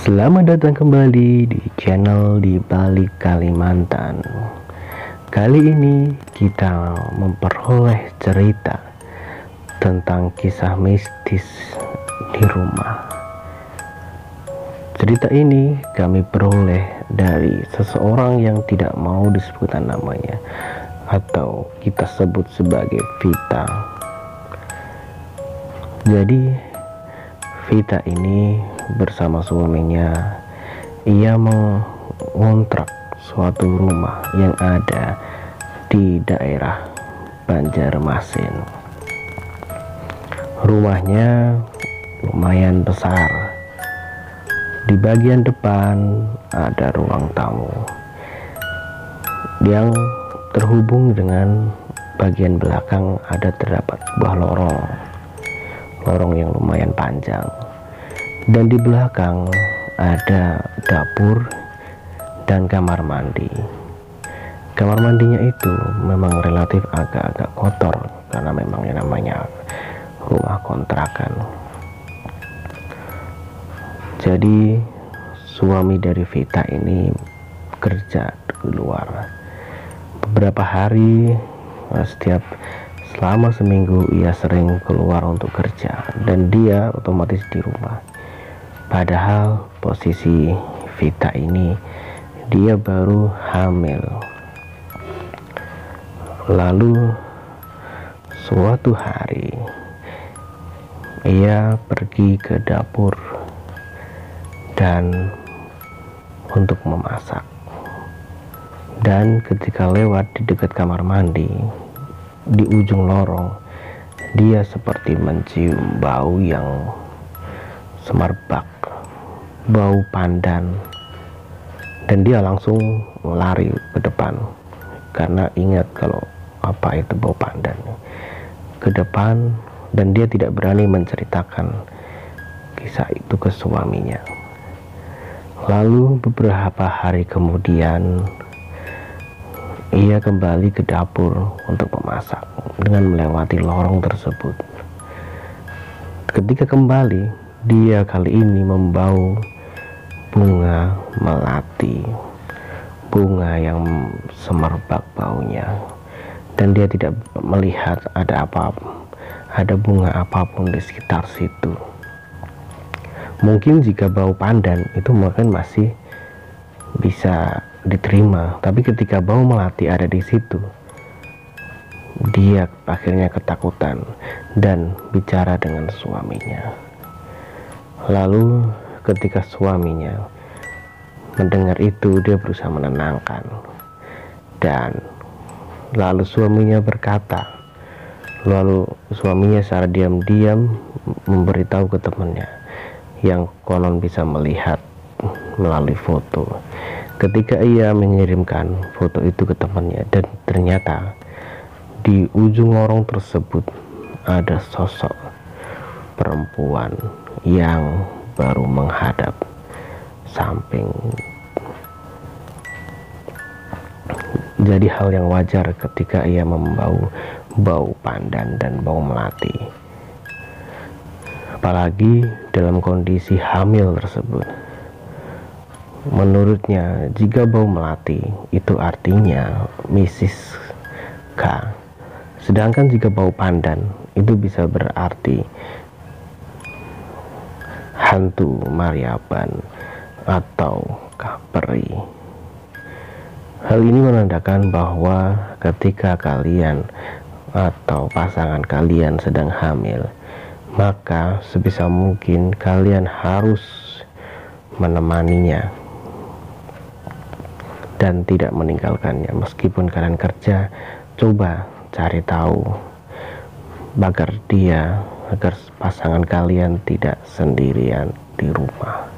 Selamat datang kembali di channel Di Balik Kalimantan. Kali ini kita memperoleh cerita tentang kisah mistis di rumah. Cerita ini kami peroleh dari seseorang yang tidak mau disebutkan namanya, atau kita sebut sebagai Vita. Jadi Vita ini bersama suaminya, ia mengontrak suatu rumah yang ada di daerah Banjarmasin. Rumahnya lumayan besar. Di bagian depan ada ruang tamu yang terhubung dengan bagian belakang terdapat sebuah lorong yang lumayan panjang, dan di belakang ada dapur dan kamar mandi. Kamar mandinya itu memang relatif agak-agak kotor karena memang yang namanya rumah kontrakan. Jadi suami dari Vita ini kerja di luar beberapa hari. Selama seminggu ia sering keluar untuk kerja dan dia otomatis di rumah. Padahal posisi Vita ini dia baru hamil. Lalu suatu hari ia pergi ke dapur dan untuk memasak. Dan ketika lewat di dekat kamar mandi, di ujung lorong, dia seperti mencium bau yang semerbak, bau pandan, dan dia langsung lari ke depan karena ingat kalau apa itu bau pandan, ke depan, dan dia tidak berani menceritakan kisah itu ke suaminya. Lalu beberapa hari kemudian ia kembali ke dapur untuk memasak dengan melewati lorong tersebut. Ketika kembali, dia kali ini membawa bunga melati, bunga yang semerbak baunya, dan dia tidak melihat ada bunga apapun di sekitar situ. Mungkin jika bau pandan itu mungkin masih bisa diterima, tapi ketika bau melati ada di situ, dia akhirnya ketakutan dan bicara dengan suaminya. Lalu ketika suaminya mendengar itu, dia berusaha menenangkan, dan lalu suaminya secara diam-diam memberitahu ke temannya yang konon bisa melihat melalui foto. Ketika ia mengirimkan foto itu ke temannya, dan ternyata di ujung lorong tersebut ada sosok perempuan yang baru menghadap samping. Jadi hal yang wajar ketika ia membau bau pandan dan bau melati, apalagi dalam kondisi hamil tersebut. Menurutnya, jika bau melati itu artinya Mrs. K, sedangkan jika bau pandan itu bisa berarti hantu Mariaban atau Kaperi. Hal ini menandakan bahwa ketika kalian atau pasangan kalian sedang hamil, maka sebisa mungkin kalian harus menemaninya dan tidak meninggalkannya. Meskipun kalian kerja, coba cari tahu agar pasangan kalian tidak sendirian di rumah.